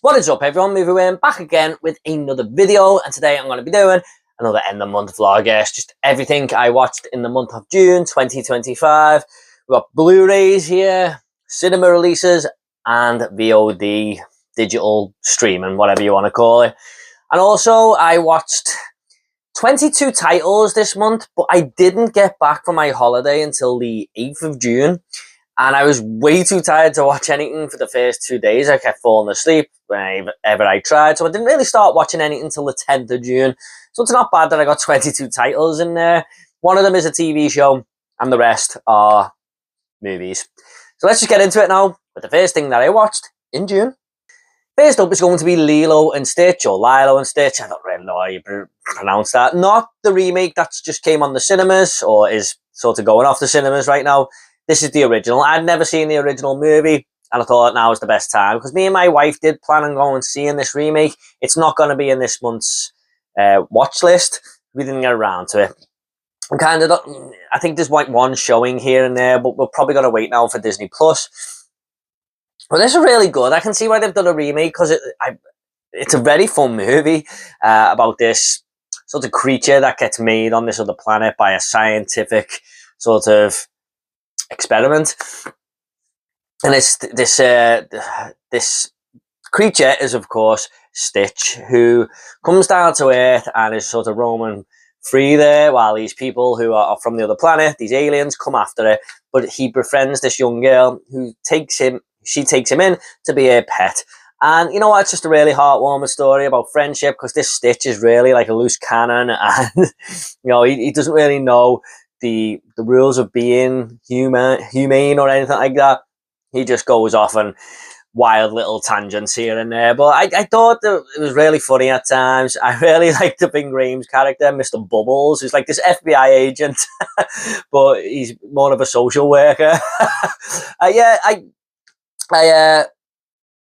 What is up, everyone? Movie Win back again with another video, and today I'm going to be doing another end of month vlog. Yes, just everything I watched in the month of June 2025. We've got Blu-rays here, cinema releases, and VOD, digital streaming, whatever you want to call it. And also, I watched 22 titles this month, but I didn't get back from my holiday until the 8th of June. And I was way too tired to watch anything for the first 2 days. I kept falling asleep whenever I tried. So I didn't really start watching anything until the 10th of June. So it's not bad that I got 22 titles in there. One of them is a TV show, and the rest are movies. So let's just get into it now with the first thing that I watched in June. First up is going to be Lilo and Stitch, or Lilo and Stitch. I don't really know how you pronounce that. Not the remake that's just came on the cinemas, or is sort of going off the cinemas right now. This is the original. I'd never seen the original movie, and I thought now was the best time, because me and my wife did plan on going and seeing this remake. It's not going to be in this month's watch list. We didn't get around to it. I think there's like one showing here and there, but we're probably going to wait now for Disney Plus. But this is really good. I can see why they've done a remake, because it's a very fun movie about this sort of creature that gets made on this other planet by a scientific sort of experiment. And it's this creature is, of course, Stitch, who comes down to Earth and is sort of roaming free there, while these people who are from the other planet, these aliens, come after it. But he befriends this young girl who she takes him in to be a pet. And you know what? It's just a really heartwarming story about friendship, because this Stitch is really like a loose cannon, and you know, he doesn't really know the rules of being humane or anything like that. He just goes off on wild little tangents here and there. But I thought that it was really funny at times. I really liked the Ving Rhames character, Mr. Bubbles, who's like this FBI agent, but he's more of a social worker.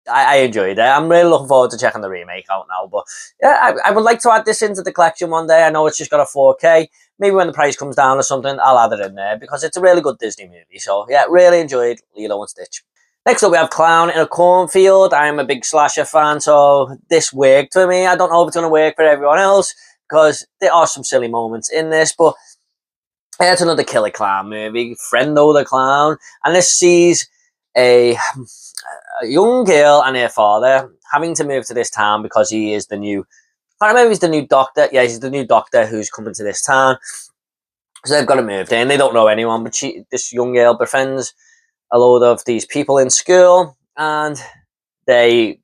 I enjoyed it. I'm really looking forward to checking the remake out now. But yeah, I would like to add this into the collection one day. I know it's just got a 4K. Maybe when the price comes down or something, I'll add it in there, because it's a really good Disney movie. So yeah, really enjoyed Lilo and Stitch. Next up, we have Clown in a Cornfield. I'm a big slasher fan, so this worked for me. I don't know if it's going to work for everyone else, because there are some silly moments in this, but it's another killer clown movie, Frendo the Clown. And this sees a young girl and her father having to move to this town because he is the new, I can't remember if he's the new doctor. Yeah, he's the new doctor who's coming to this town. So they've got to move there, and they don't know anyone, but this young girl befriends a load of these people in school, and they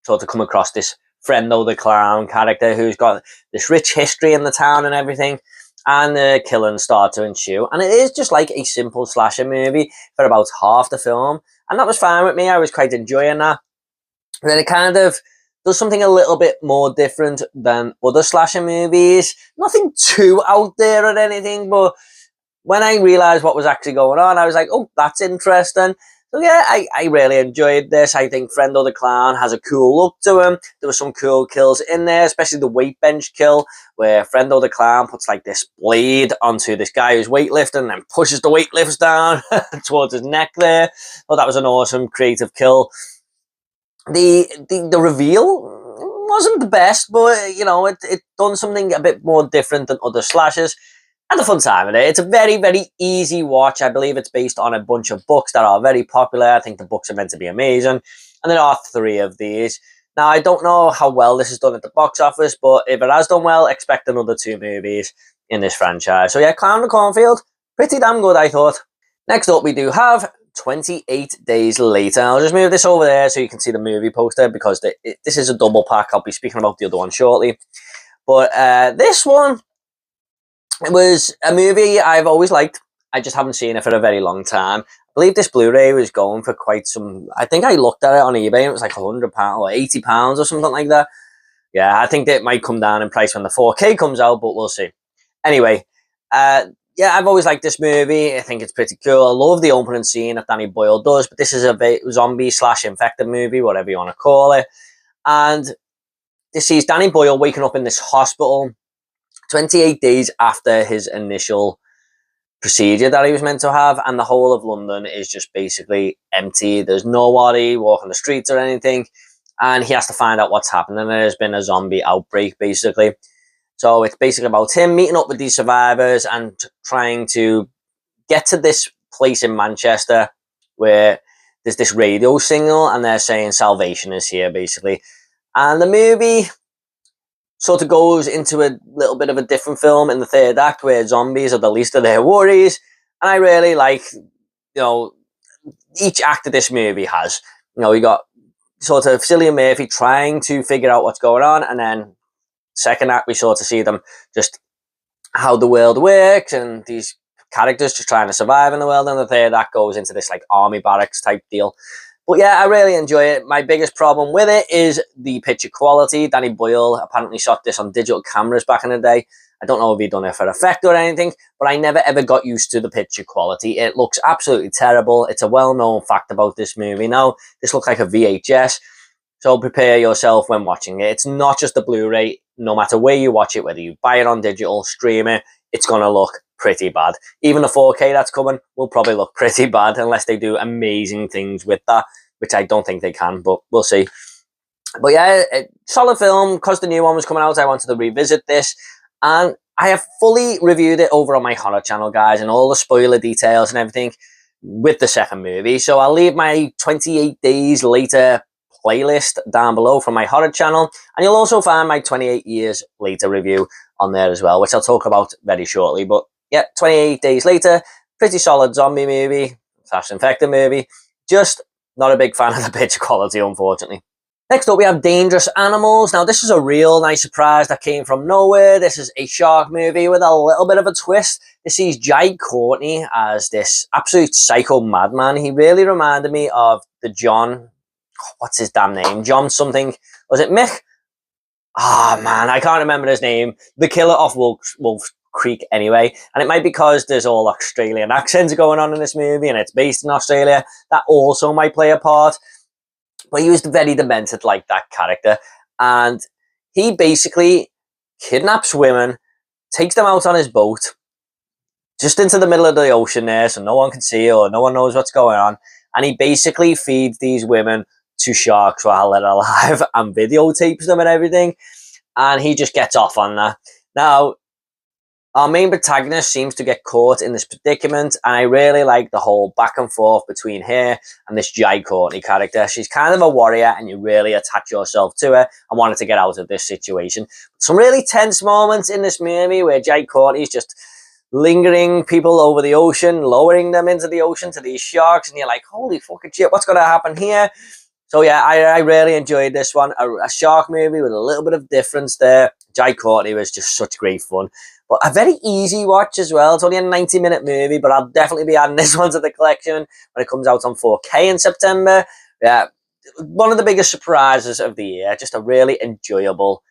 sort of come across this Frendo the Clown character who's got this rich history in the town and everything, and the killings start to ensue. And it is just like a simple slasher movie for about half the film, and that was fine with me. I was quite enjoying that. And then it kind of does something a little bit more different than other slasher movies. Nothing too out there or anything, but when I realised what was actually going on, I was like, oh, that's interesting. So yeah, I really enjoyed this. I think Frendo the Clown has a cool look to him. There were some cool kills in there, especially the weight bench kill, where Frendo the Clown puts like this blade onto this guy who's weightlifting and then pushes the weightlifts down towards his neck there. Oh, that was an awesome creative kill. The reveal wasn't the best, but you know, it done something a bit more different than other slashers. And a fun time with it. It's a very, very easy watch. I believe it's based on a bunch of books that are very popular. I think the books are meant to be amazing. And there are 3 of these. Now, I don't know how well this is done at the box office, but if it has done well, expect another 2 movies in this franchise. So yeah, Clown in the Cornfield, pretty damn good, I thought. Next up, we do have 28 Days Later. I'll just move this over there so you can see the movie poster, because this is a double pack. I'll be speaking about the other one shortly. But this one, it was a movie I've always liked. I just haven't seen it for a very long time. I believe this Blu-ray was going for quite some... I think I looked at it on eBay and it was like £100 or £80 or something like that. Yeah, I think that it might come down in price when the 4K comes out, but we'll see. Anyway, yeah, I've always liked this movie. I think it's pretty cool. I love the opening scene that Danny Boyle does, but this is a zombie/infected movie, whatever you want to call it. And this sees Danny Boyle waking up in this hospital 28 days after his initial procedure that he was meant to have, and the whole of London is just basically empty. There's nobody walking the streets or anything. and he has to find out what's happening. There's been a zombie outbreak, basically. So it's basically about him meeting up with these survivors and trying to get to this place in Manchester where there's this radio signal and they're saying salvation is here, basically. And the movie sort of goes into a little bit of a different film in the third act where zombies are the least of their worries. And I really like, each act of this movie has. We got sort of Cillian Murphy trying to figure out what's going on, and then second act we sort of see them just how the world works and these characters just trying to survive in the world, and the third act goes into this like army barracks type deal. But yeah, I really enjoy it. My biggest problem with it is the picture quality. Danny Boyle apparently shot this on digital cameras back in the day. I don't know if he'd done it for effect or anything, but I never ever got used to the picture quality. It looks absolutely terrible. It's a well-known fact about this movie now. This looks like a VHS, so prepare yourself when watching it. It's not just a Blu-ray. No matter where you watch it, whether you buy it on digital, stream it, it's going to look pretty bad. Even the 4K that's coming will probably look pretty bad unless they do amazing things with that, which I don't think they can, but we'll see. But yeah, solid film. Because the new one was coming out, I wanted to revisit this. And I have fully reviewed it over on my horror channel, guys, and all the spoiler details and everything with the second movie. So I'll leave my 28 days later playlist down below from my horror channel. And you'll also find my 28 years later review on there as well, which I'll talk about very shortly. But yeah, 28 days later, pretty solid zombie movie, / infected movie. Just not a big fan of the picture quality, unfortunately. Next up, we have Dangerous Animals. Now, this is a real nice surprise that came from nowhere. This is a shark movie with a little bit of a twist. This sees Jai Courtney as this absolute psycho madman. He really reminded me of the John... what's his damn name? John something. Was it Mick? Ah, man, I can't remember his name. The killer off Wolf Creek, anyway. And it might be because there's all Australian accents going on in this movie and it's based in Australia. That also might play a part. But he was very demented like that character. And he basically kidnaps women, takes them out on his boat, just into the middle of the ocean there so no one can see or no one knows what's going on. And he basically feeds these women to sharks while they're alive and videotapes them and everything. And he just gets off on that. Now, our main protagonist seems to get caught in this predicament, and I really like the whole back and forth between her and this Jai Courtney character. She's kind of a warrior, and you really attach yourself to her and wanted to get out of this situation. Some really tense moments in this movie where Jai Courtney's just lingering people over the ocean, lowering them into the ocean to these sharks, and you're like, holy fucking shit, what's going to happen here? So yeah, I really enjoyed this one. A shark movie with a little bit of difference there. Jai Courtney was just such great fun. But a very easy watch as well. It's only a 90-minute movie, but I'll definitely be adding this one to the collection when it comes out on 4K in September. Yeah, one of the biggest surprises of the year. Just a really enjoyable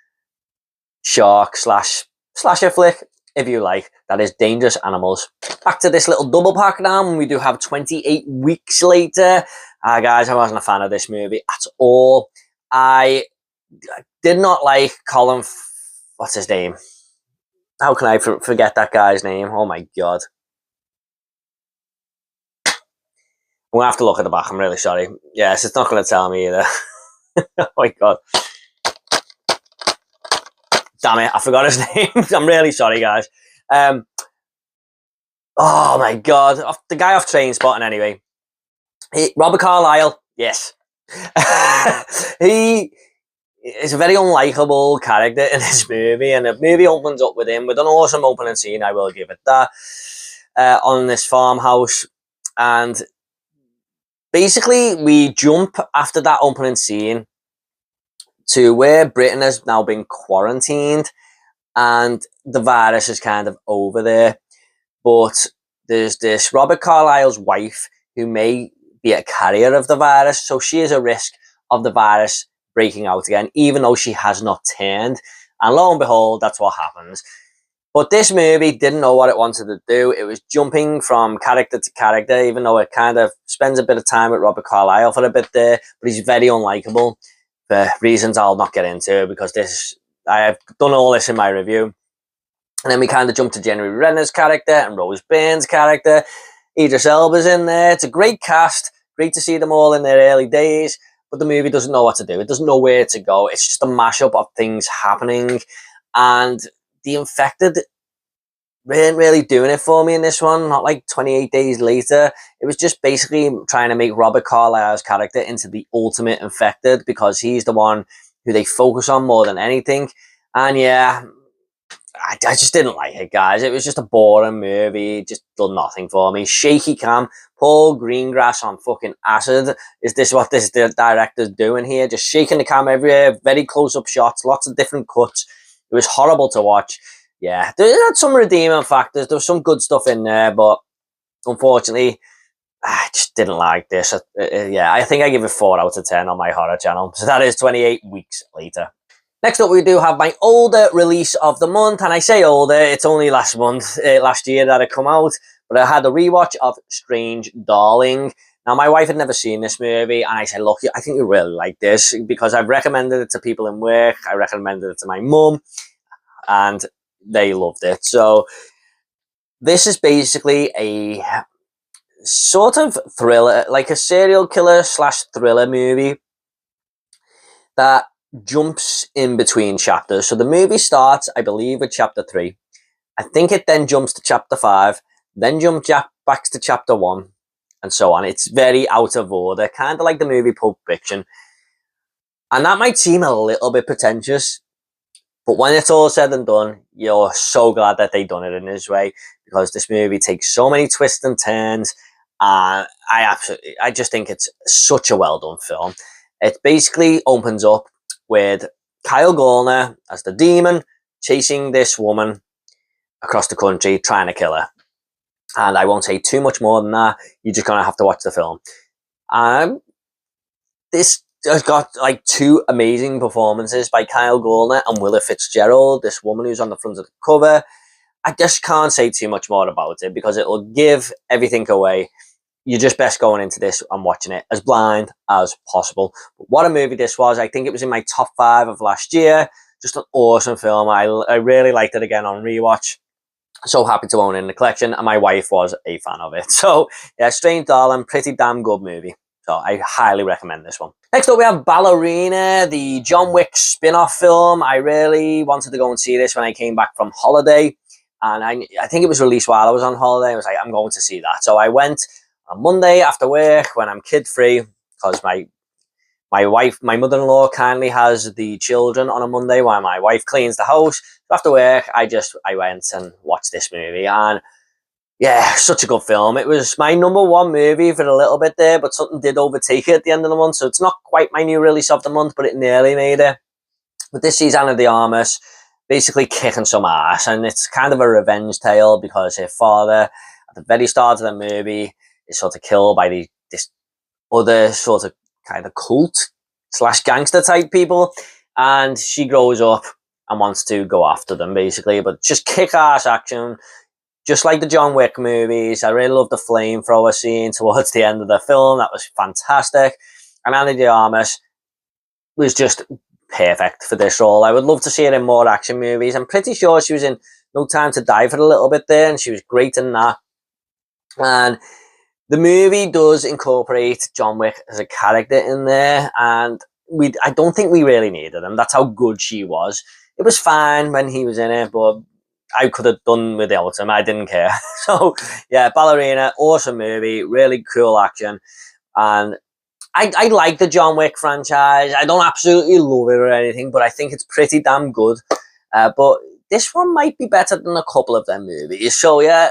shark slasher flick, if you like. That is Dangerous Animals. Back to this little double pack now, and we do have 28 weeks later. Guys, I wasn't a fan of this movie at all. I did not like Colin... what's his name? How can I forget that guy's name? Oh my god. I'm going to have to look at the back. I'm really sorry. Yes, it's not going to tell me either. Oh my god. Damn it, I forgot his name. I'm really sorry, guys. Oh my god. The guy off Trainspotting, anyway. Robert Carlyle. Yes. He is a very unlikable character in this movie, and the movie opens up with him with an awesome opening scene, I will give it that, on this farmhouse. And basically we jump after that opening scene to where Britain has now been quarantined and the virus is kind of over there. But there's this Robert Carlyle's wife who may be a carrier of the virus, so she is a risk of the virus breaking out again, even though she has not turned. And lo and behold, that's what happens. But this movie didn't know what it wanted to do. It was jumping from character to character, even though it kind of spends a bit of time with Robert Carlyle for a bit there, but he's very unlikable for reasons I'll not get into, because I have done all this in my review. And then we kind of jump to Jeremy Renner's character and Rose Byrne's character. Idris Elba's in there. It's a great cast. Great to see them all in their early days. but the movie doesn't know what to do. It doesn't know where to go. It's just a mashup of things happening, and the Infected weren't really doing it for me in this one. Not like 28 Days Later. It was just basically trying to make Robert Carlyle's character into the ultimate Infected, because he's the one who they focus on more than anything. And yeah, I just didn't like it, guys. It was just a boring movie. It just done nothing for me. Shaky cam. Paul Greengrass on fucking acid. Is this what this director's doing here? Just shaking the cam everywhere. Very close-up shots. Lots of different cuts. It was horrible to watch. Yeah, there had some redeeming factors. There was some good stuff in there, but unfortunately, I just didn't like this. Yeah, I think I give it 4 out of 10 on my horror channel. So that is 28 weeks later. Next up, we do have my older release of the month, and I say older, it's only last year that it come out, but I had a rewatch of Strange Darling. Now, my wife had never seen this movie, and I said, look, I think you really like this, because I've recommended it to people in work, I recommended it to my mum, and they loved it. So, this is basically a sort of thriller, like a serial killer / thriller movie that jumps in between chapters. So the movie starts, I believe, with chapter 3. I think it then jumps to chapter 5, then jumps back to chapter 1, and so on. It's very out of order, kind of like the movie Pulp Fiction. And that might seem a little bit pretentious, but when it's all said and done, you're so glad that they done it in this way, because this movie takes so many twists and turns, and I just think it's such a well done film. It basically opens up with Kyle Gallner as the demon chasing this woman across the country, trying to kill her. And I won't say too much more than that. You're just going to have to watch the film. This has got like 2 amazing performances by Kyle Gallner and Willa Fitzgerald, this woman who's on the front of the cover. I just can't say too much more about it, because it will give everything away. You're just best going into this and watching it as blind as possible. But what a movie this was. I think it was in my top 5 of last year. Just an awesome film. I really liked it again on rewatch. So happy to own it in the collection, and my wife was a fan of it. So yeah, Strange Darling, pretty damn good movie. So I highly recommend this one. Next up, we have Ballerina, the John Wick spin-off film. I really wanted to go and see this when I came back from holiday. And I think it was released while I was on holiday. I was like, I'm going to see that. So I went on Monday after work when I'm kid-free, because my mother-in-law kindly has the children on a Monday while my wife cleans the house. After work, I went and watched this movie, and yeah, such a good film. It was my #1 movie for a little bit there, but something did overtake it at the end of the month, so it's not quite my new release of the month, but it nearly made it. But this is Ana de Armas basically kicking some ass, and it's kind of a revenge tale, because her father, at the very start of the movie, is sort of killed by this other sort of kind of cult / gangster type people, and she grows up and wants to go after them, basically. But just kick-ass action, just like the John Wick movies. I really love the flamethrower scene towards the end of the film. That was fantastic. And Ana de Armas was just perfect for this role. I would love to see her in more action movies. I'm pretty sure she was in No Time to Die for a little bit there, and she was great in that. And the movie does incorporate John Wick as a character in there, and I don't think we really needed him. That's how good she was. It was fine when he was in it, but I could have done without him. I didn't care. So, yeah, Ballerina, awesome movie, really cool action. And I like the John Wick franchise. I don't absolutely love it or anything, but I think it's pretty damn good. But this one might be better than a couple of them movies. So, yeah,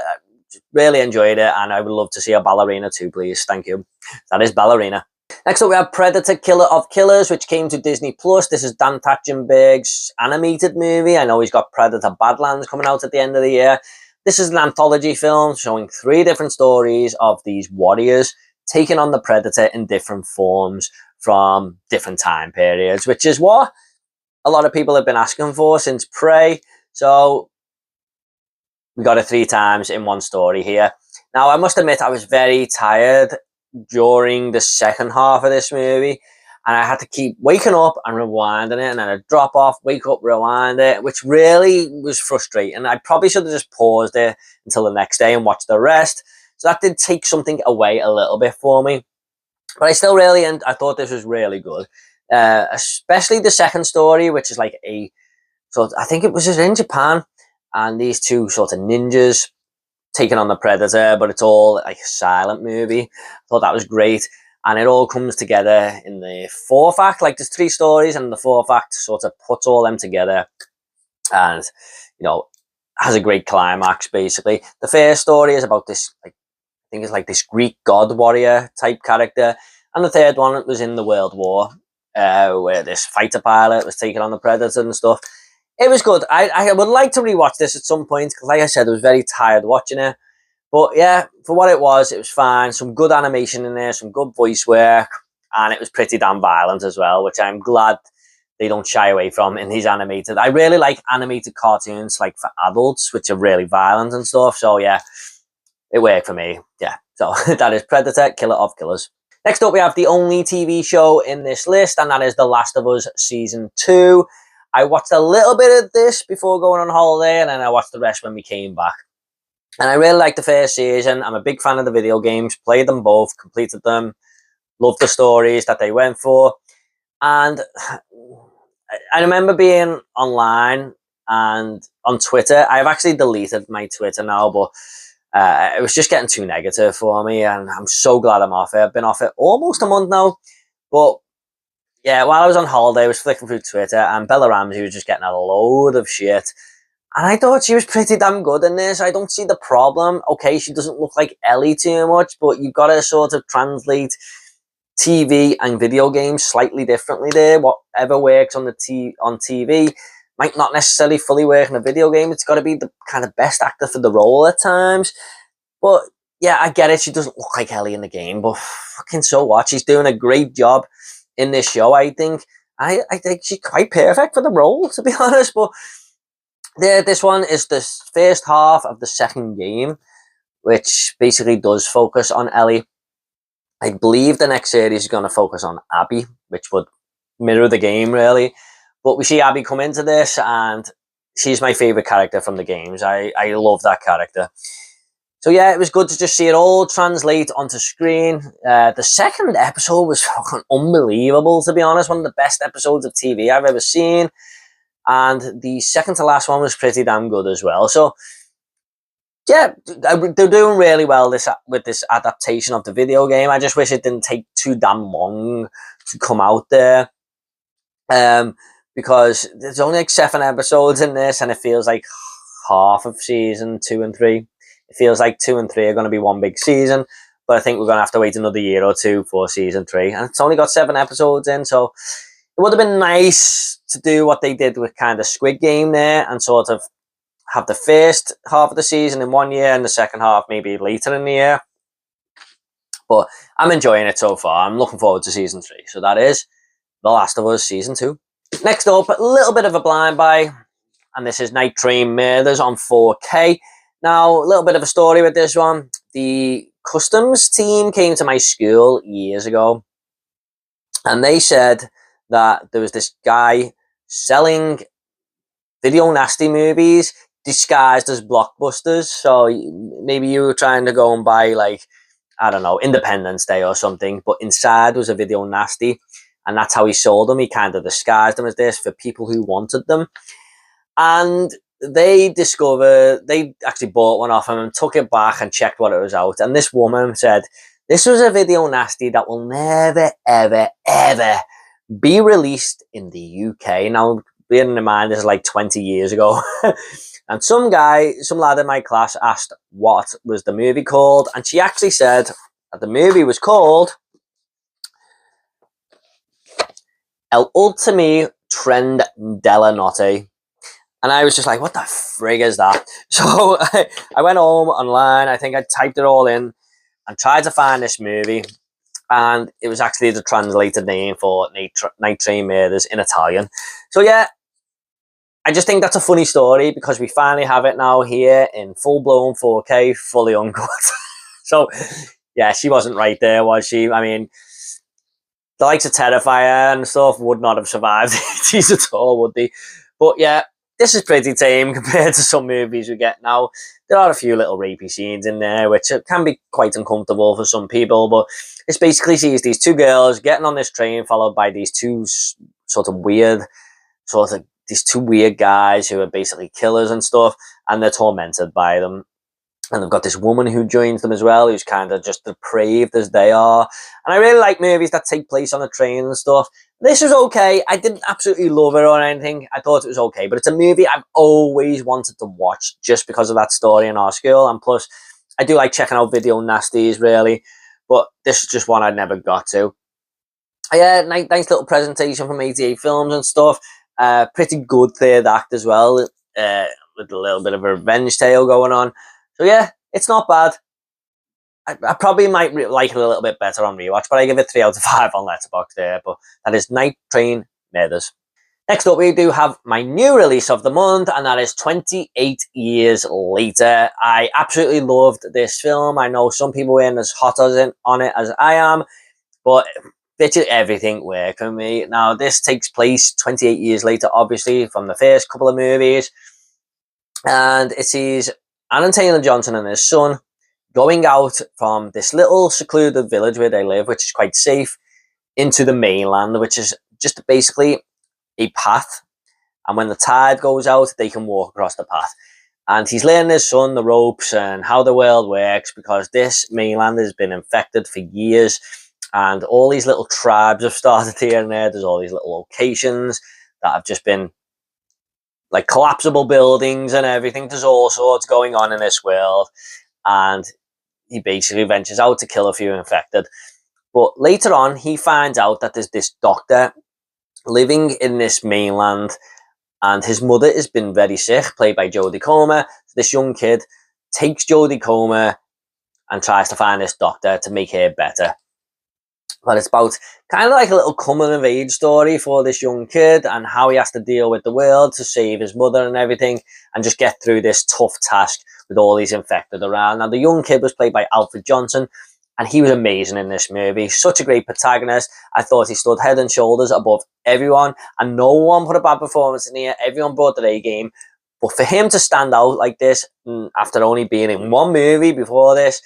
really enjoyed it, and I would love to see a Ballerina too, please. Thank you. That is Ballerina. Next up, we have Predator Killer of Killers, which came to Disney+. This is Dan Trachtenberg's animated movie. I know he's got Predator Badlands coming out at the end of the year. This is an anthology film showing 3 different stories of these warriors taking on the Predator in different forms from different time periods, which is what a lot of people have been asking for since Prey. So we got it 3 times in one story here. Now, I must admit, I was very tired during the second half of this movie, and I had to keep waking up and rewinding it, and then I'd drop off, wake up, rewind it, which really was frustrating. I probably should have just paused it until the next day and watched the rest. So that did take something away a little bit for me. But I still I thought this was really good. Especially the second story, which is like I think it was just in Japan, and these two sort of ninjas taking on the Predator, but it's all like a silent movie. I thought that was great. And it all comes together in the fourth act. Like there's three stories, and the fourth act sort of puts all them together and, you know, has a great climax basically. The first story is about this, like, I think it's like this Greek god warrior type character. And the third one was in the World War, where this fighter pilot was taking on the Predator and stuff. It was good. I would like to rewatch this at some point because, like I said, I was very tired watching it. But yeah, for what it was fine. Some good animation in there, some good voice work, and it was pretty damn violent as well, which I'm glad they don't shy away from in these animated. I really like animated cartoons, like for adults, which are really violent and stuff. So yeah, it worked for me. Yeah, so that is Predator, Killer of Killers. Next up, we have the only TV show in this list, and that is The Last of Us Season 2. I watched a little bit of this before going on holiday, and then I watched the rest when we came back. And I really liked the first season. I'm a big fan of the video games, played them both, completed them, loved the stories that they went for. And I remember being online and on Twitter. I've actually deleted my Twitter now, but it was just getting too negative for me, and I'm so glad I'm off it. I've been off it almost a month now, but yeah, while I was on holiday, I was flicking through Twitter, and Bella Ramsey was just getting a load of shit. And I thought she was pretty damn good in this. I don't see the problem. Okay, she doesn't look like Ellie too much, but you've got to sort of translate TV and video games slightly differently there. Whatever works on on TV might not necessarily fully work in a video game. It's got to be the kind of best actor for the role at times. But yeah, I get it. She doesn't look like Ellie in the game, but fucking so what? She's doing a great job in this show, I think. I think she's quite perfect for the role, to be honest. But this one is the first half of the second game, which basically does focus on Ellie. I believe the next series is going to focus on Abby, which would mirror the game, really. But we see Abby come into this, and she's my favourite character from the games. I love that character. So yeah, it was good to just see it all translate onto screen. The second episode was fucking unbelievable, to be honest. One of the best episodes of TV I've ever seen. And the second to last one was pretty damn good as well. So yeah, they're doing really well with this adaptation of the video game. I just wish it didn't take too damn long to come out there. Because there's only like 7 episodes in this, and it feels like half of season 2 and 3. It feels like 2 and 3 are going to be one big season, but I think we're going to have to wait another year or two for season 3. And it's only got 7 episodes in, so it would have been nice to do what they did with kind of Squid Game there, and sort of have the first half of the season in one year and the second half maybe later in the year. But I'm enjoying it so far. I'm looking forward to season 3. So that is The Last of Us Season 2. Next up, a little bit of a blind buy, and this is Night Train Murders on 4K. Now, a little bit of a story with this one. The customs team came to my school years ago, and they said that there was this guy selling video nasty movies disguised as blockbusters. So maybe you were trying to go and buy, like, I don't know, Independence Day or something, but inside was a video nasty, and that's how he sold them. He kind of disguised them as this for people who wanted them. And they actually bought one off him and took it back and checked what it was out. And this woman said, this was a video nasty that will never, ever, ever be released in the UK. Now, bearing in mind, this is like 20 years ago. And some lad in my class asked what was the movie called. And she actually said that the movie was called El Ultimi Trend della Notte. And I was just like, what the frig is that? So I went home online. I think I typed it all in and tried to find this movie. And it was actually the translated name for Night Train Murders in Italian. So yeah, I just think that's a funny story because we finally have it now here in full-blown 4K, fully uncut. So yeah, she wasn't right there, was she? I mean, the likes of Terrifier and stuff would not have survived these at all, would they? But yeah, this is pretty tame compared to some movies we get now. There are a few little rapey scenes in there, which can be quite uncomfortable for some people, but this basically sees these two girls getting on this train, followed by these two these two weird guys who are basically killers and stuff, and they're tormented by them. And they've got this woman who joins them as well, who's kind of just depraved as they are. And I really like movies that take place on a train and stuff. This was okay. I didn't absolutely love it or anything. I thought it was okay. But it's a movie I've always wanted to watch just because of that story in our school. And plus, I do like checking out video nasties, really. But this is just one I never got to. Yeah, nice little presentation from 88 Films and stuff. Pretty good third act as well, with a little bit of a revenge tale going on. So yeah, it's not bad. I probably might like it a little bit better on rewatch, but I give it 3 out of 5 on Letterboxd there. But that is Night Train Murders. Next up, we do have my new release of the month, and that is 28 Years Later. I absolutely loved this film. I know some people weren't as hot on it as I am, but literally everything worked for me. Now, this takes place 28 years later, obviously, from the first couple of movies. And it sees Aaron Taylor-Johnson and his son going out from this little secluded village where they live, which is quite safe, into the mainland, which is just basically a path. And when the tide goes out, they can walk across the path. And he's learning his son the ropes and how the world works, because this mainland has been infected for years. And all these little tribes have started here and there. There's all these little locations that have just been like collapsible buildings and everything. There's all sorts going on in this world. And he basically ventures out to kill a few infected. But later on, he finds out that there's this doctor living in this mainland. And his mother has been very sick, played by Jodie Comer. So this young kid takes Jodie Comer and tries to find this doctor to make her better. But it's about kind of like a little coming of age story for this young kid and how he has to deal with the world to save his mother and everything, and just get through this tough task with all these infected around. Now, the young kid was played by Alfred Johnson, and he was amazing in this movie. Such a great protagonist. I thought he stood head and shoulders above everyone, and no one put a bad performance in here. Everyone brought their A game. But for him to stand out like this, after only being in one movie before this,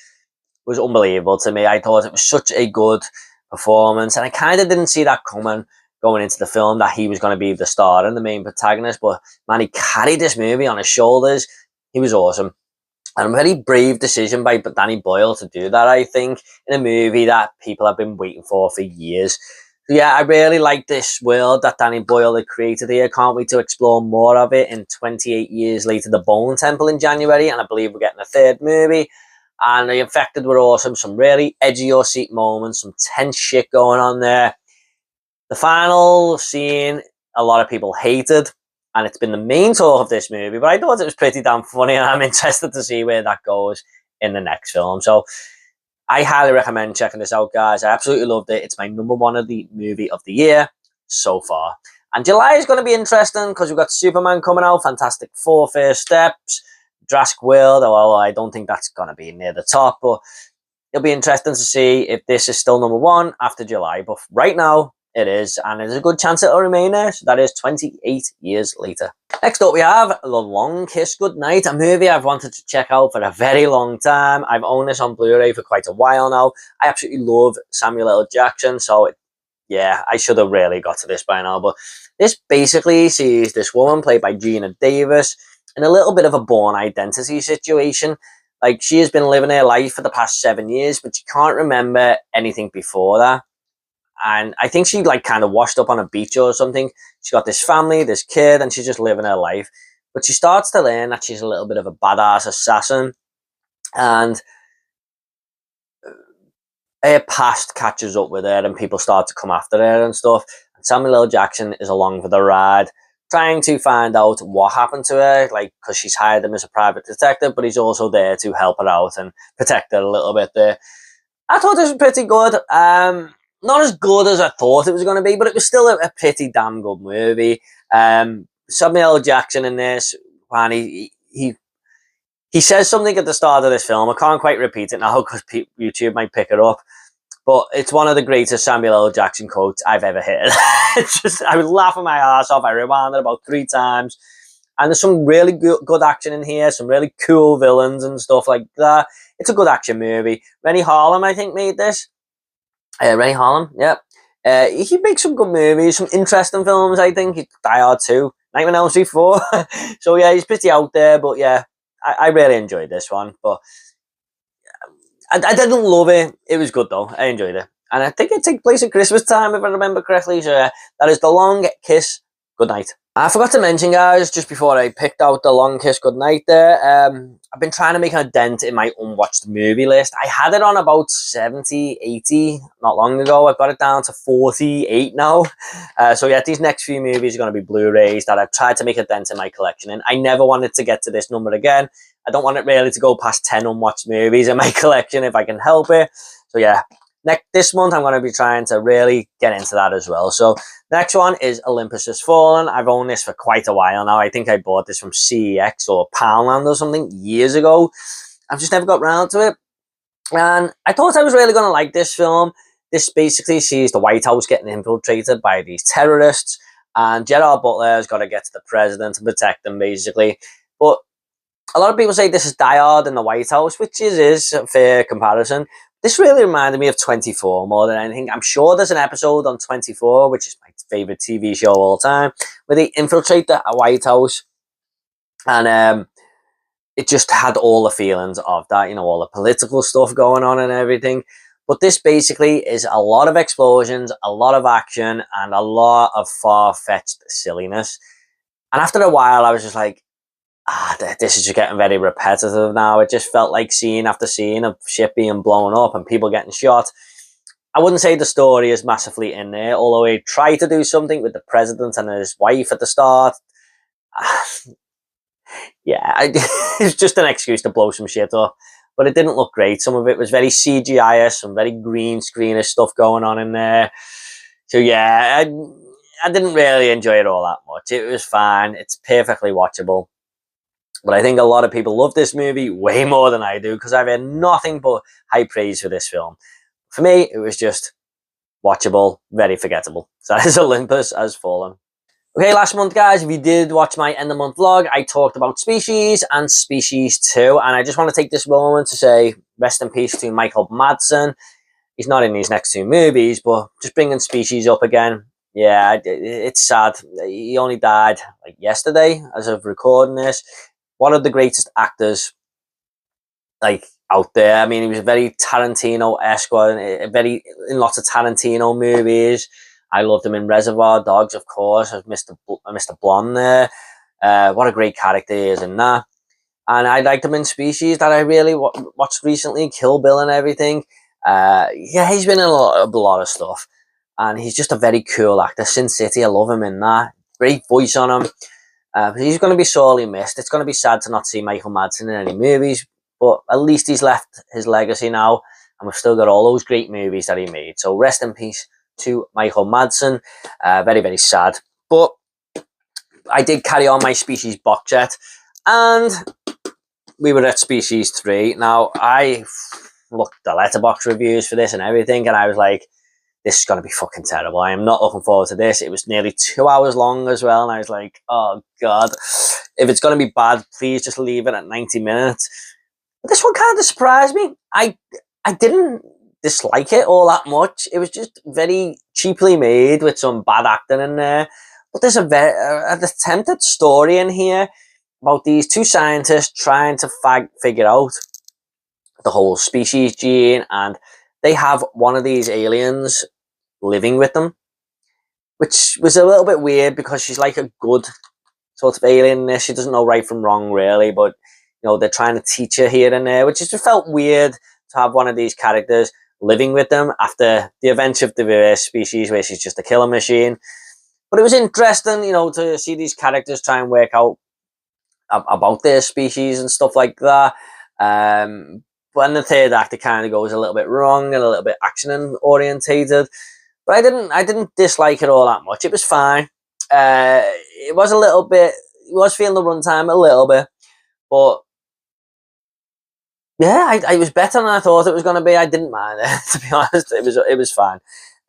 was unbelievable to me. I thought it was such a good performance, and I kind of didn't see that coming going into the film, that he was going to be the star and the main protagonist. But man, he carried this movie on his shoulders. He was awesome, and a very brave decision by Danny Boyle to do that, I think, in a movie that people have been waiting for years. So yeah, I really like this world that Danny Boyle had created here. Can't wait to explore more of it in 28 Years Later, The Bone Temple in January, and I believe we're getting a third movie. And the infected were awesome. Some really edgy your seat moments, some tense shit going on there. The final scene, a lot of people hated, and it's been the main talk of this movie, but I thought it was pretty damn funny, and I'm interested to see where that goes in the next film. So I highly recommend checking this out, guys. I absolutely loved it. It's my #1 of the movie of the year so far. And July is going to be interesting because we've got Superman coming out, Fantastic Four First Steps, Jurassic World, although I don't think that's going to be near the top, but it'll be interesting to see if this is still #1 after July. But right now, it is, and there's a good chance it'll remain there. So that is 28 Years Later. Next up, we have The Long Kiss Goodnight, a movie I've wanted to check out for a very long time. I've owned this on Blu-ray for quite a while now. I absolutely love Samuel L. Jackson, so yeah, I should have really got to this by now. But this basically sees this woman played by Gina Davis in a little bit of a Bourne Identity situation. Like, she has been living her life for the past 7 years, but she can't remember anything before that. And I think she like kind of washed up on a beach or something. She's got this family, this kid, and she's just living her life. But she starts to learn that she's a little bit of a badass assassin. And her past catches up with her, and people start to come after her and stuff. And Samuel L. Jackson is along for the ride, trying to find out what happened to her, like, because she's hired him as a private detective, but he's also there to help her out and protect her a little bit there. I thought this was pretty good. Not as good as I thought it was going to be, but it was still a pretty damn good movie. Samuel L. Jackson in this, man, he says something at the start of this film. I can't quite repeat it now because YouTube might pick it up. But it's one of the greatest Samuel L. Jackson quotes I've ever heard. I was laughing my ass off. I rewound it about 3 times. And there's some really good action in here, some really cool villains and stuff like that. It's a good action movie. Rennie Harlin, I think, made this. Rennie Harlin, yeah. He makes some good movies, some interesting films, I think. Die Hard 2, Nightmare on Elm Street 4. So, yeah, he's pretty out there, but yeah, I really enjoyed this one. But I didn't love it. It was good, though. I enjoyed it. And I think it takes place at Christmas time, if I remember correctly. So, yeah, that is The Long Kiss Goodnight. I forgot to mention, guys, just before I picked out The Long Kiss Goodnight there, I've been trying to make a dent in my unwatched movie list. I had it on about 70, 80 not long ago. I've got it down to 48 now. So yeah, these next few movies are going to be Blu-rays that I've tried to make a dent in my collection. And I never wanted to get to this number again. I don't want it really to go past 10 unwatched movies in my collection if I can help it. So yeah, this month I'm going to be trying to really get into that as well. So next one is Olympus Has Fallen. I've owned this for quite a while now. I think I bought this from CEX or Poundland or something years ago. I've just never got round to it. And I thought I was really going to like this film. This basically sees the White House getting infiltrated by these terrorists. And Gerard Butler has got to get to the president and protect them, basically. But a lot of people say this is Die Hard in the White House, which is a fair comparison. This really reminded me of 24 more than anything. I'm sure there's an episode on 24, which is my favourite TV show of all time, where they infiltrate the White House. And it just had all the feelings of that, you know, all the political stuff going on and everything. But this basically is a lot of explosions, a lot of action, and a lot of far-fetched silliness. And after a while, I was just like, this is just getting very repetitive now. It just felt like scene after scene of shit being blown up and people getting shot. I wouldn't say the story is massively in there, although he tried to do something with the president and his wife at the start. Yeah, it's just an excuse to blow some shit up. But it didn't look great. Some of it was very CGI-ish, some very green screenish stuff going on in there. So yeah, I didn't really enjoy it all that much. It was fine. It's perfectly watchable. But I think a lot of people love this movie way more than I do because I've had nothing but high praise for this film. For me, it was just watchable, very forgettable. So that is Olympus Has Fallen. Okay, last month, guys, if you did watch my end of month vlog, I talked about Species and Species 2. And I just want to take this moment to say rest in peace to Michael Madsen. He's not in these next two movies, but just bringing Species up again. Yeah, it's sad. He only died like yesterday as of recording this. One of the greatest actors like out there. I mean, he was very Tarantino-esque, very in lots of Tarantino movies. I loved him in Reservoir Dogs, of course, as Mr. Blonde there. What a great character he is in that. And I liked him in Species that I really watched recently, Kill Bill and everything. Yeah, he's been in a lot of stuff. And he's just a very cool actor. Sin City, I love him in that. Great voice on him. He's going to be sorely missed. It's going to be sad to not see Michael Madsen in any movies, but at least he's left his legacy now, and we've still got all those great movies that he made. So rest in peace to Michael Madsen. Very, very sad. But I did carry on my Species box set, and we were at Species 3. Now, I looked at the Letterboxd reviews for this and everything, and I was like, this is going to be fucking terrible. I am not looking forward to this. It was nearly 2 hours long as well. And I was like, oh, God. If it's going to be bad, please just leave it at 90 minutes. But this one kind of surprised me. I didn't dislike it all that much. It was just very cheaply made with some bad acting in there. But there's an attempted story in here about these two scientists trying to figure out the whole species gene, and they have one of these aliens living with them, which was a little bit weird because she's like a good sort of alien. She doesn't know right from wrong, really, but you know, they're trying to teach her here and there, which just felt weird to have one of these characters living with them after the events of the reverse species, where she's just a killer machine. But it was interesting, you know, to see these characters try and work out about their species and stuff like that. When the third act, it kind of goes a little bit wrong and a little bit action orientated. But I didn't dislike it all that much. It was fine. It was a little bit. It was feeling the runtime a little bit, but yeah, I was better than I thought it was going to be. I didn't mind it, to be honest. It was fine.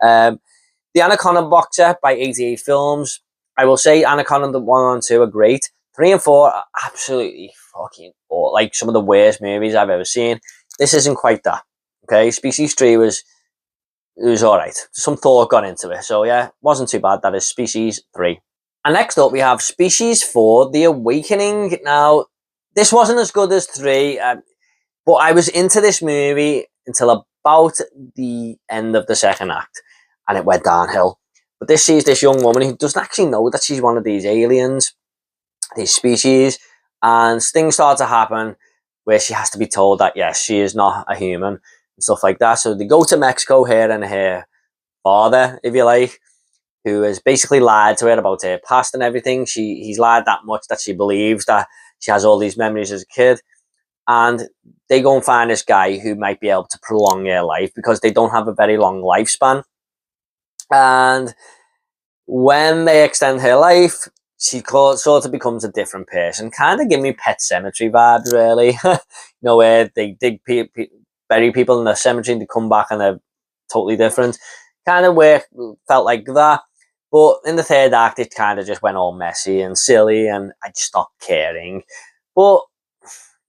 The Anaconda box set by 88 Films. I will say Anaconda 1 and 2 are great. 3 and 4 are absolutely fucking like some of the worst movies I've ever seen. This isn't quite that. Okay, Species 3 was alright. Some thought got into it. So yeah, wasn't too bad. That is Species 3. And next up we have Species 4, The Awakening. Now, this wasn't as good as 3, but I was into this movie until about the end of the second act, and it went downhill. But this sees this young woman who doesn't actually know that she's one of these aliens, these species, and things start to happen where she has to be told that, yes, she is not a human and stuff like that. So they go to Mexico, her and her father, if you like, who has basically lied to her about her past and everything. He's lied that much that she believes that she has all these memories as a kid. And they go and find this guy who might be able to prolong her life because they don't have a very long lifespan. And when they extend her life, she sort of becomes a different person. Kind of give me Pet Sematary vibes, really. Where they bury people in the cemetery and they come back and they're totally different. Kind of felt like that. But in the third act, it kind of just went all messy and silly, and I just stopped caring. But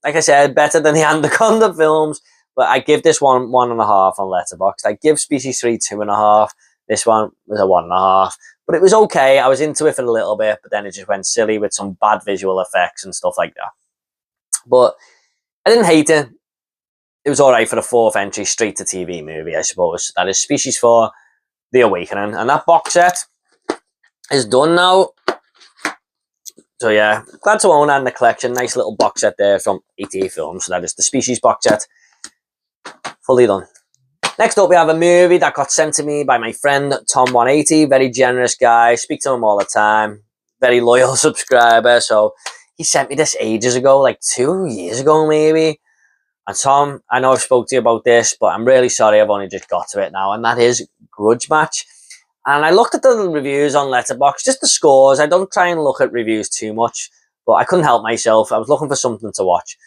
like I said, better than the Anaconda films. But I give this one 1.5 on Letterboxd. I give Species 3 2.5. This one was a 1.5. But it was okay. I was into it for a little bit, but then it just went silly with some bad visual effects and stuff like that. But I didn't hate it. It was alright for the 4th entry straight to TV movie, I suppose. That is Species 4, The Awakening. And that box set is done now. So yeah, glad to own that in the collection. Nice little box set there from 88 Films. So that is the Species box set. Fully done. Next up, we have a movie that got sent to me by my friend Tom180. Very generous guy. Speak to him all the time. Very loyal subscriber. So he sent me this ages ago, like 2 years ago maybe. And Tom, I know I've spoke to you about this, but I'm really sorry I've only just got to it now. And that is Grudge Match. And I looked at the reviews on Letterboxd, just the scores. I don't try and look at reviews too much, but I couldn't help myself. I was looking for something to watch.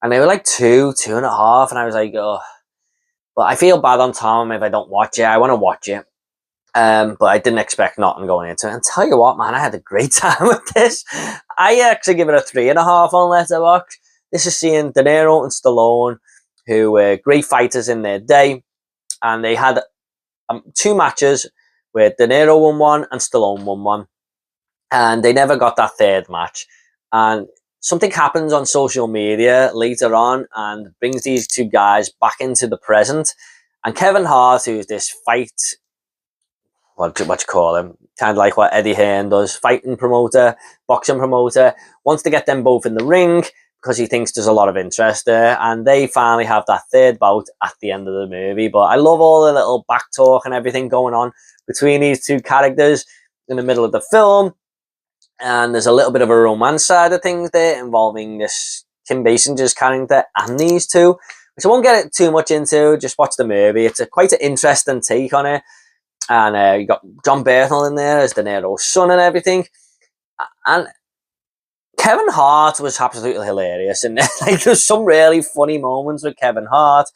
And they were like 2.5, and I was like, oh. But I feel bad on Tom if I don't watch it. I want to watch it. But I didn't expect nothing going into it. And tell you what, man, I had a great time with this. I actually give it a 3.5 on Letterboxd. This is seeing De Niro and Stallone, who were great fighters in their day. And they had 2 matches where De Niro won one and Stallone won one. And they never got that third match. And something happens on social media later on and brings these 2 guys back into the present. And Kevin Hart, who's this what you call him? Kind of like what Eddie Hearn does, fighting promoter, boxing promoter, wants to get them both in the ring because he thinks there's a lot of interest there. And they finally have that third bout at the end of the movie. But I love all the little back talk and everything going on between these 2 characters in the middle of the film. And there's a little bit of a romance side of things there involving this Kim Basinger's character and these 2, which I won't get it too much into. Just watch the movie. It's quite an interesting take on it. And you got John Bernthal in there as De Niro's son and everything. And Kevin Hart was absolutely hilarious. And like, there's some really funny moments with Kevin Hart.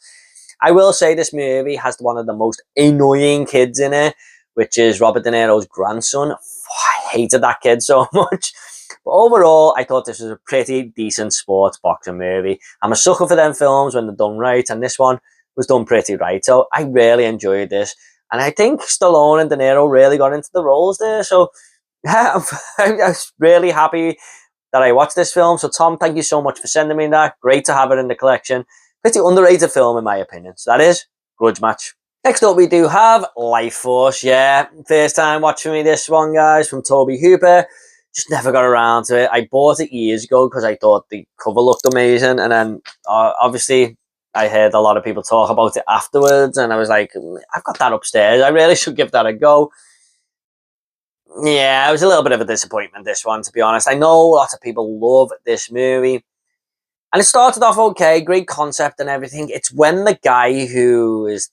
I will say this movie has one of the most annoying kids in it, which is Robert De Niro's grandson. I hated that kid so much. But overall, I thought this was a pretty decent sports boxing movie. I'm a sucker for them films when they're done right, and this one was done pretty right. So I really enjoyed this. And I think Stallone and De Niro really got into the roles there. So yeah, I was really happy that I watched this film. So Tom, thank you so much for sending me that. Great to have it in the collection. Pretty underrated film in my opinion. So that is Grudge Match. Next up, we do have Life Force. Yeah, first time watching me this one, guys, from Tobe Hooper. Just never got around to it. I bought it years ago because I thought the cover looked amazing. And then, obviously, I heard a lot of people talk about it afterwards. And I was like, I've got that upstairs. I really should give that a go. Yeah, it was a little bit of a disappointment, this one, to be honest. I know lots of people love this movie. And it started off okay, great concept and everything. It's when the guy who is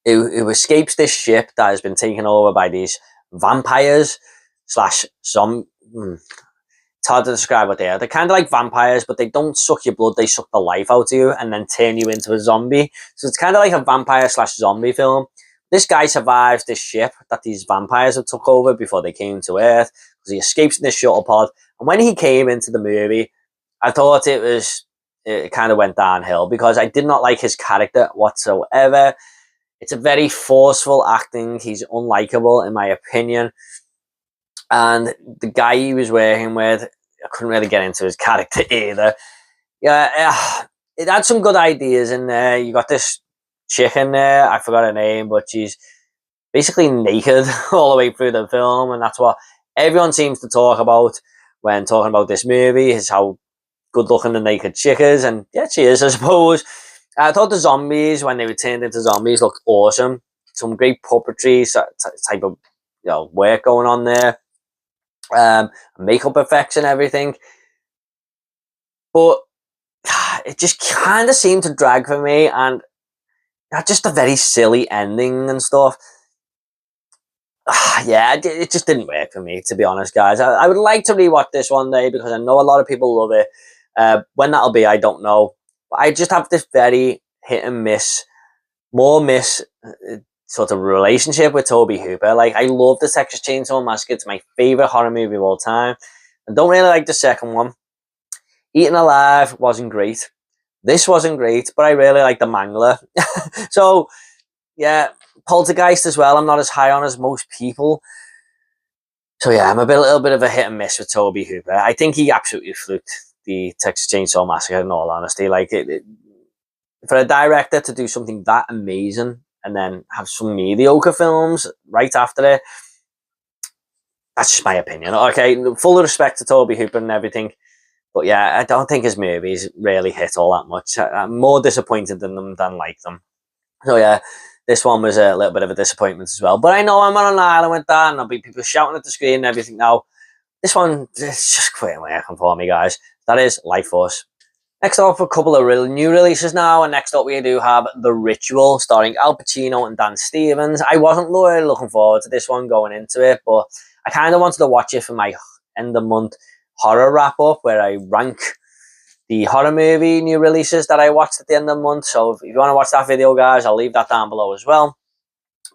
who escapes this ship that has been taken over by these vampires / some. It's hard to describe what they are. They're kind of like vampires, but they don't suck your blood. They suck the life out of you and then turn you into a zombie. So it's kind of like a vampire / zombie film. This guy survives this ship that these vampires have took over before they came to Earth because he escapes in this shuttle pod And when he came into the movie, I thought it kind of went downhill because I did not like his character whatsoever. It's a very forceful acting. He's unlikable, in my opinion. And the guy he was working with, I couldn't really get into his character either. Yeah, it had some good ideas in there. You got this chick in there, I forgot her name, but she's basically naked all the way through the film, and that's what everyone seems to talk about when talking about this movie, is how good looking the naked chick is, and yeah, she is, I suppose. I thought the zombies, when they were turned into zombies, looked awesome. Some great puppetry type of work going on there, makeup effects and everything. But it just kind of seemed to drag for me, and just a very silly ending and stuff. Yeah, it just didn't work for me, to be honest, guys. I would like to rewatch this one day because I know a lot of people love it. When that'll be, I don't know. But I just have this very hit and miss, more miss sort of relationship with Tobe Hooper. Like, I love the Texas Chainsaw Massacre. It's my favorite horror movie of all time. I don't really like the second one. Eaten Alive wasn't great. This wasn't great, but I really like The Mangler. So, yeah, Poltergeist as well, I'm not as high on as most people. So yeah, I'm a little bit of a hit and miss with Tobe Hooper. I think he absolutely fluked the Texas Chainsaw Massacre, in all honesty. Like, for a director to do something that amazing and then have some mediocre films right after it, that's just my opinion. Okay, full respect to Tobe Hooper and everything, but yeah, I don't think his movies really hit all that much. I'm more disappointed in them than like them. So yeah, this one was a little bit of a disappointment as well. But I know I'm on an island with that, and there'll be people shouting at the screen and everything now. This one, it's just quite working for me, guys. That is Life Force. Next up, a couple of new releases now, and next up we do have The Ritual, starring Al Pacino and Dan Stevens. I wasn't really looking forward to this one going into it, but I kind of wanted to watch it for my end of month horror wrap-up, where I rank the horror movie new releases that I watched at the end of the month. So if you want to watch that video, guys, I'll leave that down below as well.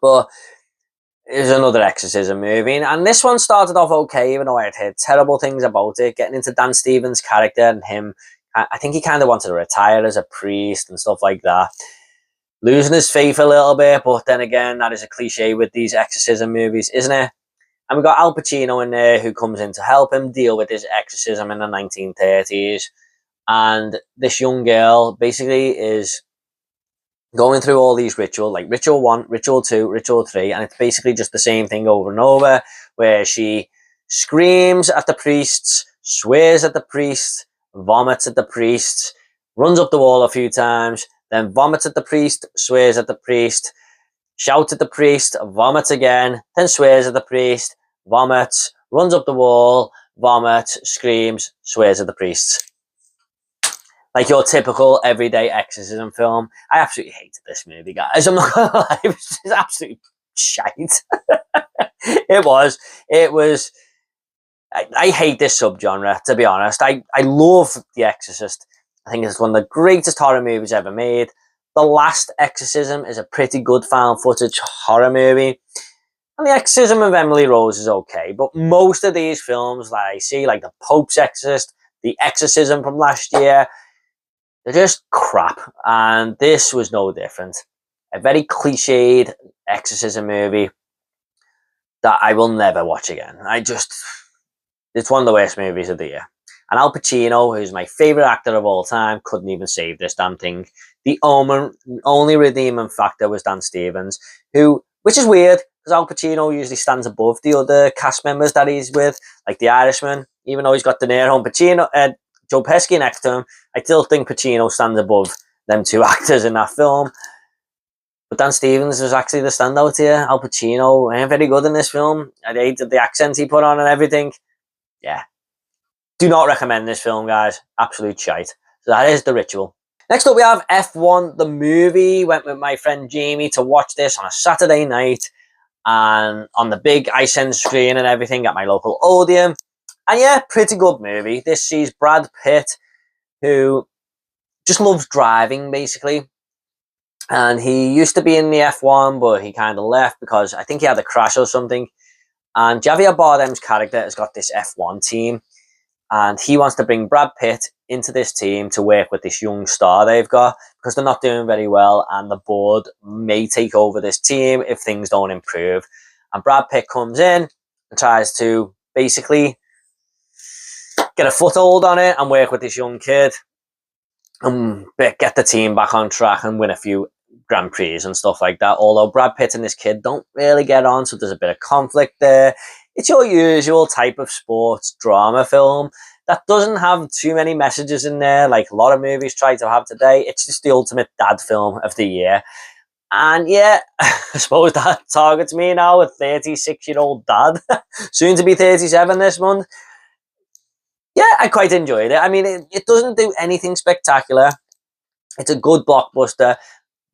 But there's another exorcism movie, and this one started off okay, even though I had heard terrible things about it. Getting into Dan Stevens' character and him, I think he kind of wanted to retire as a priest and stuff like that. Losing his faith a little bit, but then again, that is a cliche with these exorcism movies, isn't it? And we got Al Pacino in there, who comes in to help him deal with his exorcism in the 1930s. And this young girl basically is going through all these rituals, like Ritual 1, Ritual 2, Ritual 3, and it's basically just the same thing over and over, where she screams at the priests, swears at the priest, vomits at the priest, runs up the wall a few times, then vomits at the priest, swears at the priest, shouts at the priest, vomits again, then swears at the priest, vomits, runs up the wall, vomits, screams, swears at the priests. Like your typical everyday exorcism film. I absolutely hated this movie, guys. I'm not gonna lie, it was just absolute shite. It was. I hate this subgenre, to be honest. I love The Exorcist. I think it's one of the greatest horror movies ever made. The Last Exorcism is a pretty good found footage horror movie. And The Exorcism of Emily Rose is okay. But most of these films that I see, like The Pope's Exorcist, The Exorcism from last year, they're just crap, and this was no different. A very cliched exorcism movie that I will never watch again. It's one of the worst movies of the year. And Al Pacino, who's my favourite actor of all time, couldn't even save this damn thing. The only redeeming factor was Dan Stevens, which is weird, because Al Pacino usually stands above the other cast members that he's with, like The Irishman, even though he's got De Niro and Joe Pesci next to him. I still think Pacino stands above them two actors in that film. But Dan Stevens was actually the standout here. Al Pacino ain't very good in this film. I hated the accent he put on and everything. Yeah. Do not recommend this film, guys. Absolute shite. So that is The Ritual. Next up we have F1 the movie. Went with my friend Jamie to watch this on a Saturday night, and on the big Icense screen and everything at my local Odeon. And yeah, pretty good movie. This sees Brad Pitt, who just loves driving, basically. And he used to be in the F1, but he kind of left because I think he had a crash or something. And Javier Bardem's character has got this F1 team. and he wants to bring Brad Pitt into this team to work with this young star they've got, because they're not doing very well, and the board may take over this team if things don't improve. And Brad Pitt comes in and tries to basically get a foothold on it and work with this young kid and get the team back on track and win a few Grand Prix and stuff like that. Although Brad Pitt and this kid don't really get on, so there's a bit of conflict there. It's your usual type of sports drama film that doesn't have too many messages in there like a lot of movies try to have today. It's just the ultimate dad film of the year. And yeah, I suppose that targets me now, a 36-year-old dad, soon to be 37 this month. Yeah, I quite enjoyed it. I mean, it doesn't do anything spectacular. It's a good blockbuster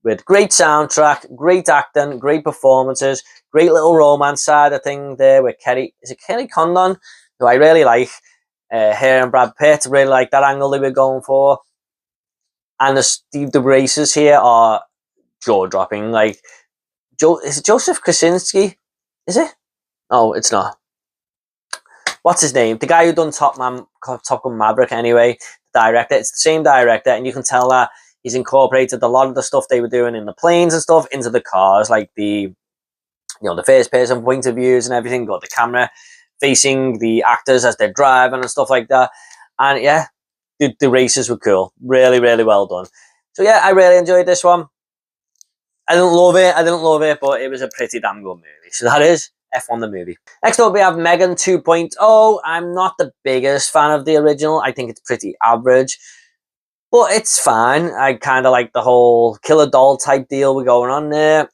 with great soundtrack, great acting, great performances, great little romance side of thing there with Kerry Condon, who I really like. Her and Brad Pitt, really like that angle they were going for. And the races here are jaw-dropping. Like, is it Joseph Kosinski? Is it? No, it's not. What's his name? The guy who done Top Gun Maverick anyway, the director. It's the same director, and you can tell that he's incorporated a lot of the stuff they were doing in the planes and stuff into the cars, like the first person point of views and everything, got the camera facing the actors as they're driving and stuff like that. And yeah, the races were cool. Really, really well done. So yeah, I really enjoyed this one. I didn't love it, but it was a pretty damn good movie. So that is F1 the movie. Next up we have Megan 2.0. I'm not the biggest fan of the original. I think it's pretty average, but it's fine. I kind of like the whole killer doll type deal we're going on there.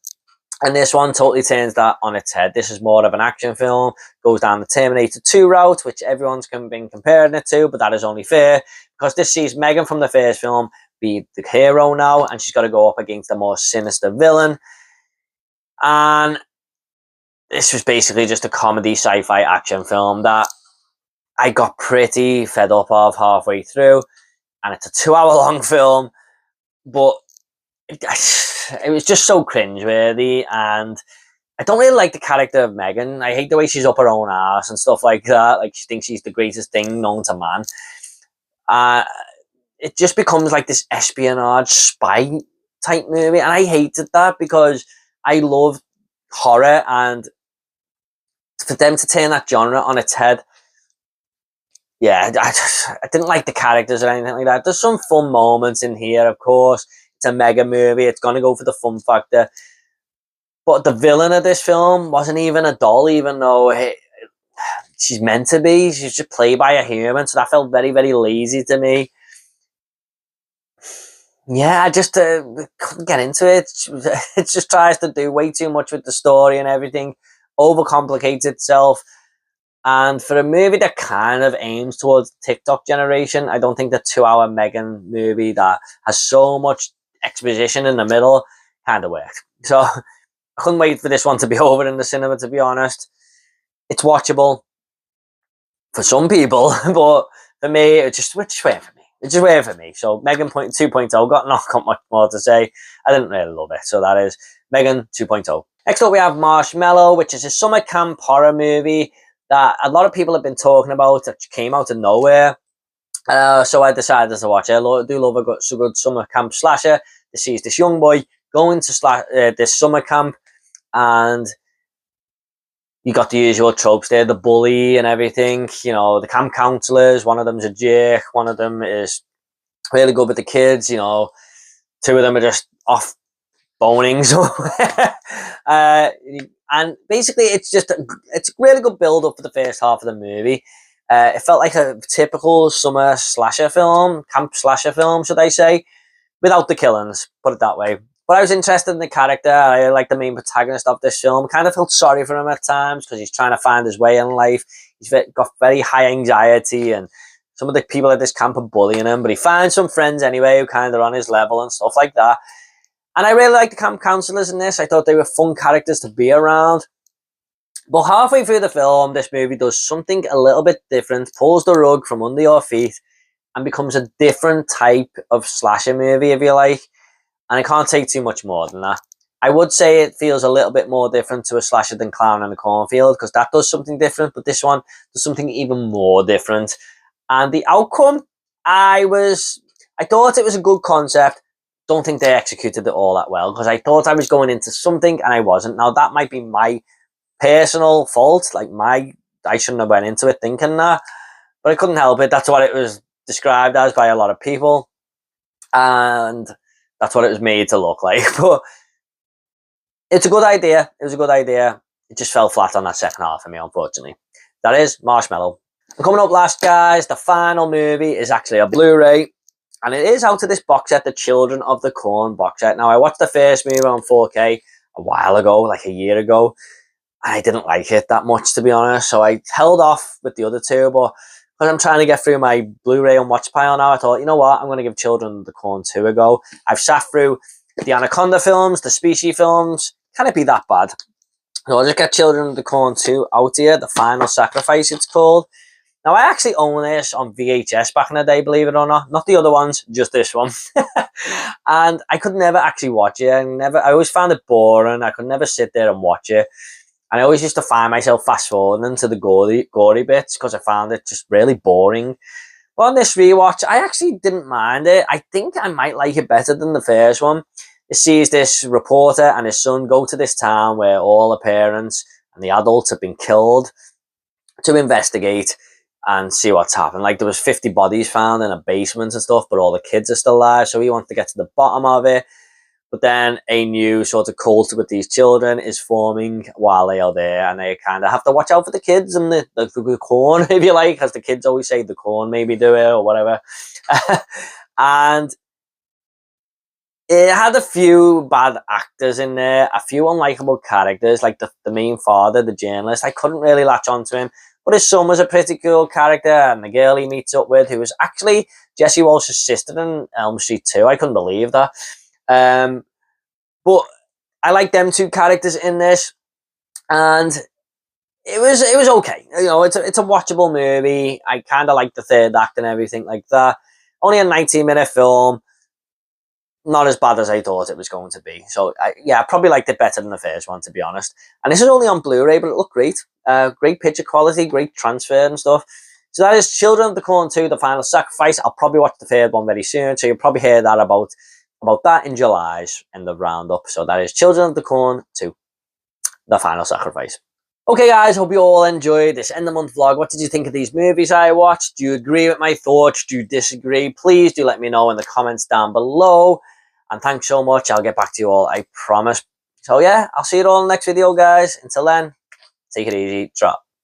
And this one totally turns that on its head. This is more of an action film, goes down the Terminator 2 route, which everyone's been comparing it to, but that is only fair, because this sees Megan from the first film be the hero now, and she's got to go up against a more sinister villain. And this was basically just a comedy sci-fi action film that I got pretty fed up of halfway through. And it's a 2-hour long film, but it was just so cringeworthy, and I don't really like the character of Megan. I hate the way she's up her own ass and stuff like that. Like, she thinks she's the greatest thing known to man. It just becomes like this espionage spy type movie, and I hated that because I love horror, and for them to turn that genre on its head, yeah, I didn't like the characters or anything like that. There's some fun moments in here, of course. It's a mega movie. It's going to go for the fun factor. But the villain of this film wasn't even a doll, even though she's meant to be. She's just played by a human, so that felt very, very lazy to me. Yeah, I just couldn't get into it. It just tries to do way too much with the story and everything, overcomplicates itself. And for a movie that kind of aims towards the TikTok generation, I don't think the 2-hour Megan movie that has so much exposition in the middle kind of worked. So I couldn't wait for this one to be over in the cinema, to be honest. It's watchable for some people, but for me, it just weird for me. It's just weird for me. So Megan 2.0, got not much more to say. I didn't really love it. So that is Megan 2.0. Next up we have Marshmallow, which is a summer camp horror movie that a lot of people have been talking about, that came out of nowhere. So I decided to watch it. I do love a good summer camp slasher. This sees this young boy going to this summer camp, and you got the usual tropes there, the bully and everything. You know, the camp counselors, one of them's a jerk, one of them is really good with the kids, you know, two of them are just off boning somewhere. And basically it's a really good build up for the first half of the movie. It felt like a typical summer slasher film, camp slasher film, should I say, without the killings, put it that way. But I was interested in the character. I like the main protagonist of this film. Kind of felt sorry for him at times because he's trying to find his way in life. He's got very high anxiety, and some of the people at this camp are bullying him, but he finds some friends anyway who kind of are on his level and stuff like that. And I really like the camp counselors in this. I thought they were fun characters to be around. But halfway through the film, this movie does something a little bit different, pulls the rug from under your feet, and becomes a different type of slasher movie, if you like. And I can't take too much more than that. I would say it feels a little bit more different to a slasher than Clown in the Cornfield, because that does something different, but this one does something even more different. And the outcome, I thought it was a good concept. Don't think they executed it all that well, because I thought I was going into something and I wasn't. Now that might be my personal fault, like I shouldn't have went into it thinking that, but I couldn't help it. That's what it was described as by a lot of people, and that's what it was made to look like. But it's a good idea. It was a good idea. It just fell flat on that second half for me, unfortunately. That is Marshmallow. And coming up last, guys, the final movie is actually a Blu-ray, and it is out of this box set, the Children of the Corn box set. Now, I watched the first movie on 4K a while ago, like a year ago, and I didn't like it that much, to be honest, so I held off with the other two, but because I'm trying to get through my Blu-ray and watch pile now, I thought, you know what, I'm going to give Children of the Corn 2 a go. I've sat through the Anaconda films, the Species films. Can it be that bad? So I'll just get Children of the Corn 2 out here, The Final Sacrifice it's called. Now, I actually own this on VHS back in the day, believe it or not. Not the other ones, just this one. And I could never actually watch it. I always found it boring. I could never sit there and watch it. And I always used to find myself fast-forwarding to the gory bits because I found it just really boring. But on this rewatch, I actually didn't mind it. I think I might like it better than the first one. It sees this reporter and his son go to this town where all the parents and the adults have been killed to investigate and see what's happened. Like, there was 50 bodies found in a basement and stuff, but all the kids are still alive, so he wants to get to the bottom of it. But then a new sort of cult with these children is forming while they are there, and they kind of have to watch out for the kids and the corn, if you like, as the kids always say, the corn maybe do it or whatever. And it had a few bad actors in there, a few unlikable characters, like the main father, the journalist. I couldn't really latch onto him. But his son was a pretty cool character, and the girl he meets up with, who was actually Jesse Walsh's sister in Elm Street 2. I couldn't believe that. But I like them two characters in this, and it was okay. You know, it's a watchable movie. I kind of like the third act and everything like that. Only a 19-minute film. Not as bad as I thought it was going to be. So, I probably liked it better than the first one, to be honest. And this is only on Blu-ray, but it looked great. Great picture quality, great transfer and stuff. So that is Children of the Corn 2, The Final Sacrifice. I'll probably watch the third one very soon, so you'll probably hear that about that in July's end of roundup. So that is Children of the Corn 2, The Final Sacrifice. Okay, guys, hope you all enjoyed this end of month vlog. What did you think of these movies I watched? Do you agree with my thoughts? Do you disagree? Please do let me know in the comments down below. And thanks so much. I'll get back to you all, I promise. So yeah, I'll see you all in the next video, guys. Until then, take it easy. Drop.